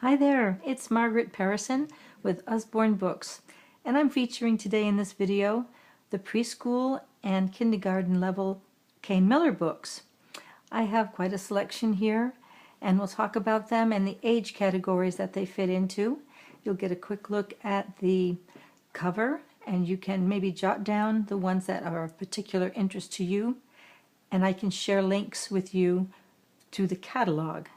Hi there, it's Margaret Parison with Usborne Books, and I'm featuring today in this video the preschool and kindergarten level Kane Miller books. I have quite a selection here, and we'll talk about them and the age categories that they fit into. You'll get a quick look at the cover, and you can maybe jot down the ones that are of particular interest to you, and I can share links with you to the catalog.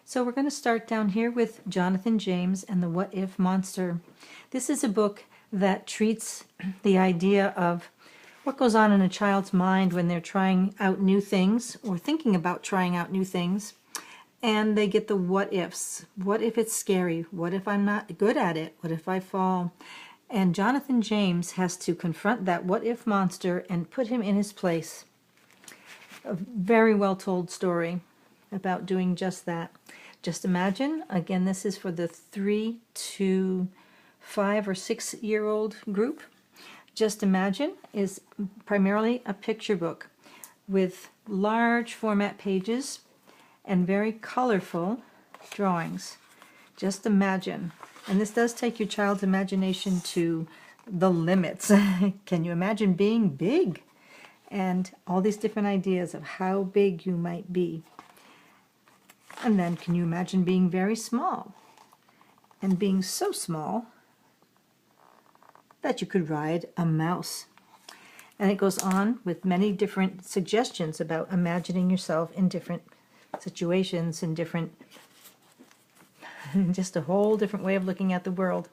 So we're going to start down here with Jonathan James and the What If Monster. This is a book that treats the idea of what goes on in a child's mind when they're trying out new things or thinking about trying out new things, and they get the what ifs. What if it's scary? What if I'm not good at it? What if I fall? And Jonathan James has to confront that what if monster and put him in his place. A very well told story about doing just that. Just imagine, again, this is for the 3 to 5 or 6 year old group. Just Imagine is primarily a picture book with large format pages and very colorful drawings. Just imagine. And this does take your child's imagination to the limits. Can you imagine being big? And all these different ideas of how big you might be. And then can you imagine being very small and being so small that you could ride a mouse? And it goes on with many different suggestions about imagining yourself in different situations, in different, just a whole different way of looking at the world.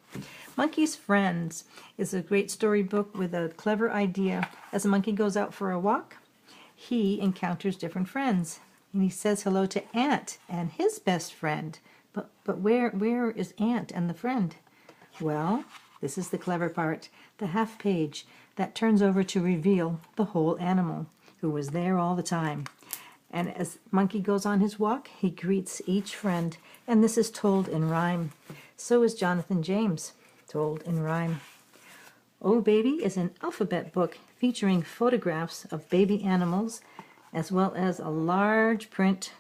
Monkey's Friends is a great storybook with a clever idea. As a monkey goes out for a walk, he encounters different friends. And he says hello to Ant and his best friend. But where is Ant and the friend? Well, this is the clever part. The half page that turns over to reveal the whole animal who was there all the time. And as Monkey goes on his walk, he greets each friend. And this is told in rhyme. So is Jonathan James, told in rhyme. Oh Baby is an alphabet book featuring photographs of baby animals as well as a large print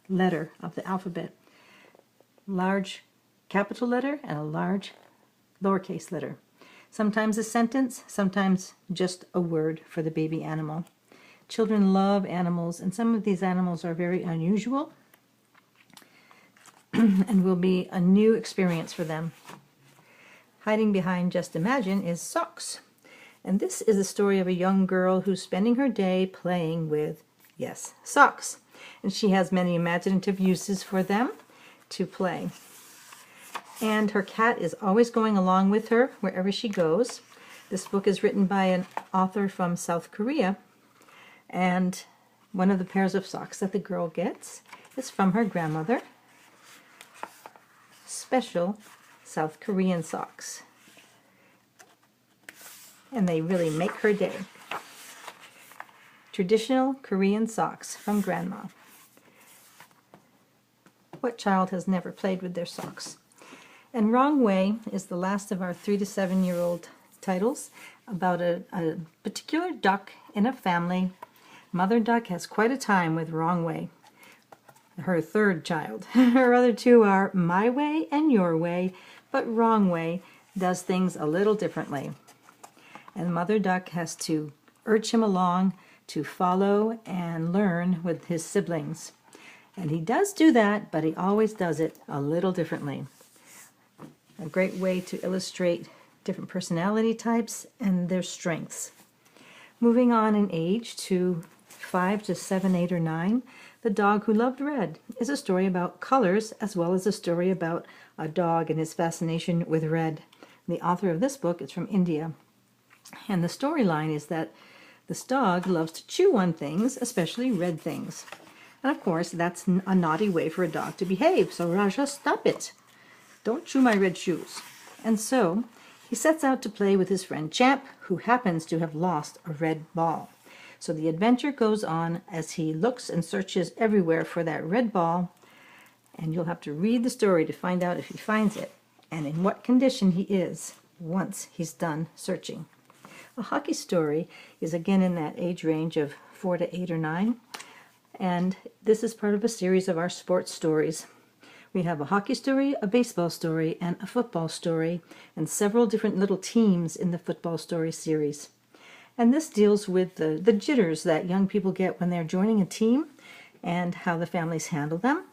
letter of the alphabet. Large capital letter and a large lowercase letter. Sometimes a sentence, sometimes just a word for the baby animal. Children love animals, and some of these animals are very unusual and will be a new experience for them. Hiding behind Just Imagine is Socks. And this is the story of a young girl who's spending her day playing with, yes, socks. And she has many imaginative uses for them to play. And her cat is always going along with her wherever she goes. This book is written by an author from South Korea. And one of the pairs of socks that the girl gets is from her grandmother. Special South Korean socks. And they really make her day. Traditional Korean socks from Grandma. What child has never played with their socks? And Wrong Way is the last of our 3 to 7 year old titles about a particular duck in a family. Mother Duck has quite a time with Wrong Way, her third child. Her other two are My Way and Your Way, but Wrong Way does things a little differently. And Mother Duck has to urge him along to follow and learn with his siblings. And he does do that, but he always does it a little differently. A great way to illustrate different personality types and their strengths. Moving on in age to 5 to 7, 8, or 9, The Dog Who Loved Red is a story about colors as well as a story about a dog and his fascination with red. The author of this book is from India. And the storyline is that this dog loves to chew on things, especially red things. And of course, that's a naughty way for a dog to behave. So Raja, stop it. Don't chew my red shoes. And so he sets out to play with his friend Champ, who happens to have lost a red ball. So the adventure goes on as he looks and searches everywhere for that red ball. And you'll have to read the story to find out if he finds it and in what condition he is once he's done searching. A Hockey Story is again in that age range of 4 to 8 or 9, and this is part of a series of our sports stories We have a hockey story, a baseball story, and a football story, and several different little teams in the football story series. And this deals with the jitters that young people get when they're joining a team, and how the families handle them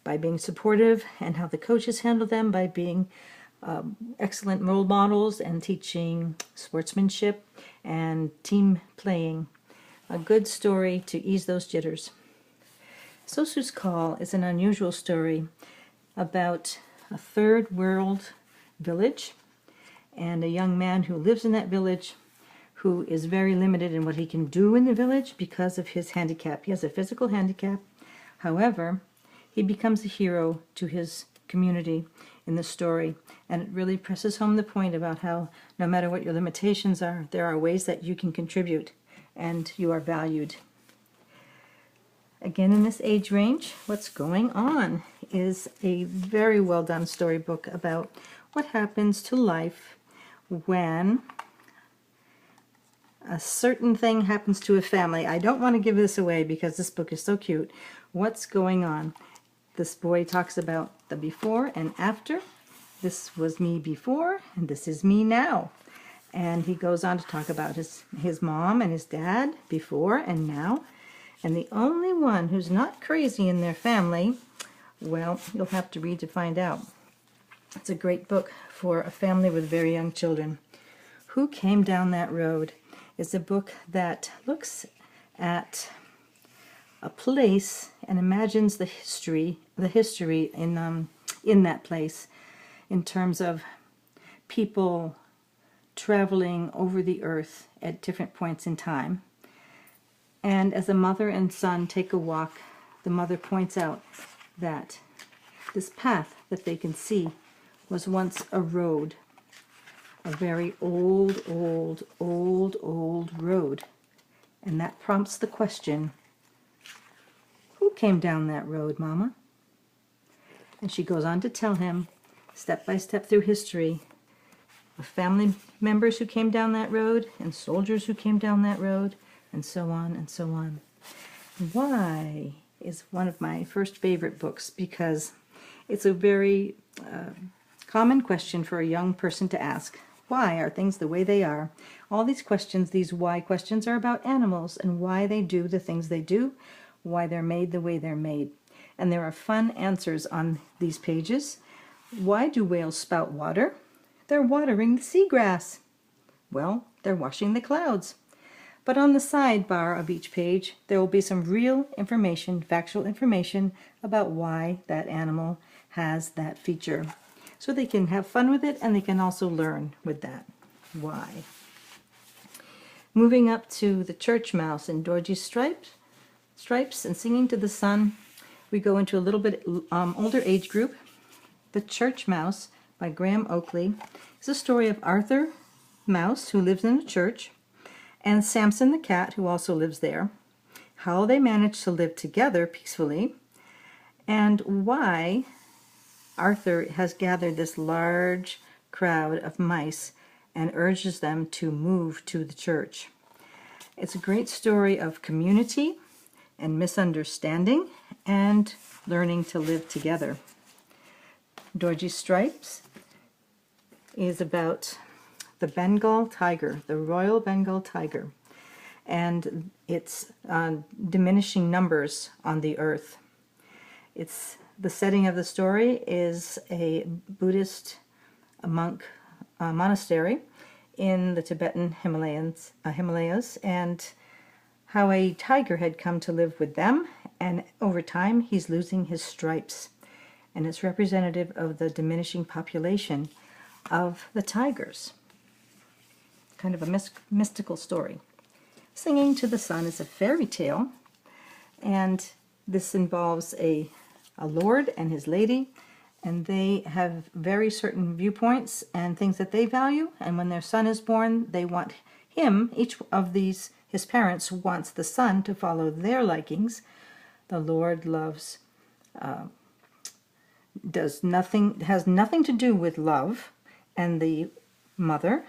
by being supportive, and how the coaches handle them by being excellent role models and teaching sportsmanship and team playing. A good story to ease those jitters. Sosu's Call is an unusual story about a third world village and a young man who lives in that village who is very limited in what he can do in the village because of his handicap. He has a physical handicap. However, he becomes a hero to his community in the story, and it really presses home the point about how no matter what your limitations are, there are ways that you can contribute and you are valued. Again, in this age range, What's Going On is a very well done storybook about what happens to life when a certain thing happens to a family. I don't want to give this away because this book is so cute. What's going on? This boy talks about the before and after. This was me before, and this is me now. And he goes on to talk about his mom and his dad before and now. And the only one who's not crazy in their family, well, you'll have to read to find out. It's a great book for a family with very young children. Who Came Down That Road is a book that looks at a place and imagines the history in that place in terms of people traveling over the earth at different points in time. And as a mother and son take a walk, the mother points out that this path that they can see was once a road, a very old road. And that prompts the question, who came down that road, Mama? And she goes on to tell him, step by step through history, of family members who came down that road, and soldiers who came down that road, and so on and so on. Why is one of my first favorite books, because it's a very common question for a young person to ask. Why are things the way they are? All these questions, these why questions, are about animals and why they do the things they do, why they're made the way they're made. And there are fun answers on these pages. Why do whales spout water? They're watering the seagrass. Well, they're washing the clouds. But on the sidebar of each page, there will be some real information, factual information about why that animal has that feature. So they can have fun with it, and they can also learn with that. Why? Moving up to the church mouse in Dorothy's Stripes and Singing to the Sun, we go into a little bit older age group. The Church Mouse by Graham Oakley is a story of Arthur Mouse, who lives in a church, and Samson the cat, who also lives there, how they manage to live together peacefully, and why Arthur has gathered this large crowd of mice and urges them to move to the church. It's a great story of community and misunderstanding and learning to live together. Dorothy's Stripes is about the Bengal tiger, the Royal Bengal tiger, and its diminishing numbers on the earth. The setting of the story is a Buddhist monk monastery in the Tibetan Himalayas, and how a tiger had come to live with them, and over time he's losing his stripes, and it's representative of the diminishing population of the tigers. Kind of a mystical story. Singing to the Sun is a fairy tale, and this involves a lord and his lady, and they have very certain viewpoints and things that they value, and when their son is born, they want him, each of his parents wants the son to follow their likings. The Lord has nothing to do with love, and the mother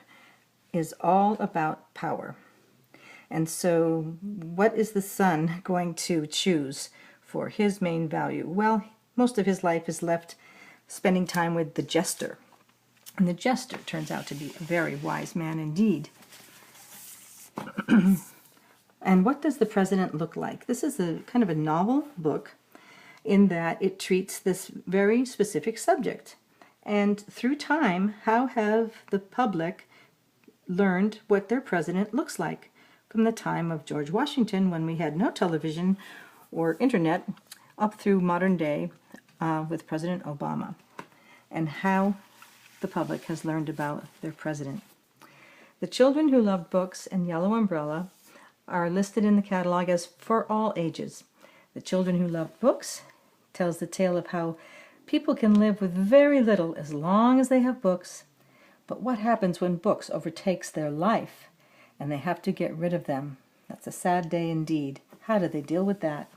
is all about power. And so what is the son going to choose for his main value? Well, most of his life is left spending time with the jester. And the jester turns out to be a very wise man indeed. And what does the president look like? This is a kind of a novel book in that it treats this very specific subject. And through time, how have the public learned what their president looks like? From the time of George Washington, when we had no television or internet, up through modern day with President Obama, and how the public has learned about their president. The Children Who Loved Books and Yellow Umbrella are listed in the catalog as for all ages. The Children Who Loved Books tells the tale of how people can live with very little as long as they have books, but what happens when books overtakes their life and they have to get rid of them? That's a sad day indeed. How do they deal with that?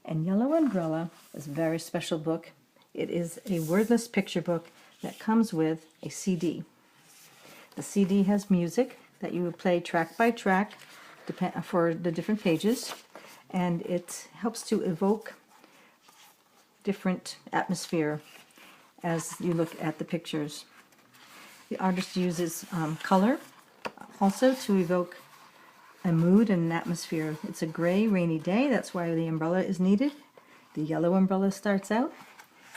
And Yellow Umbrella is a very special book. It is a wordless picture book that comes with a CD. The CD has music that you would play track by track for the different pages, and it helps to evoke different atmosphere as you look at the pictures. The artist uses color also to evoke a mood and an atmosphere. It's a gray, rainy day, that's why the umbrella is needed. The yellow umbrella starts out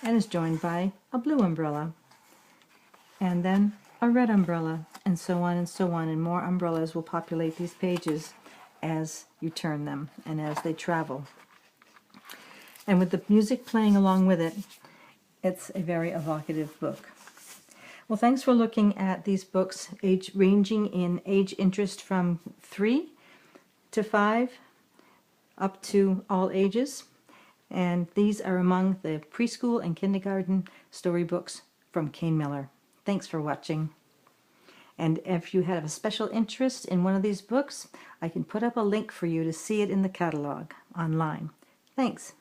and is joined by a blue umbrella, and then a red umbrella, and so on and so on, and more umbrellas will populate these pages as you turn them and as they travel. And with the music playing along with it, it's a very evocative book. Well, thanks for looking at these books, ranging in age interest from 3 to 5 up to all ages. And these are among the preschool and kindergarten storybooks from Kane Miller. Thanks for watching. And if you have a special interest in one of these books, I can put up a link for you to see it in the catalog online. Thanks.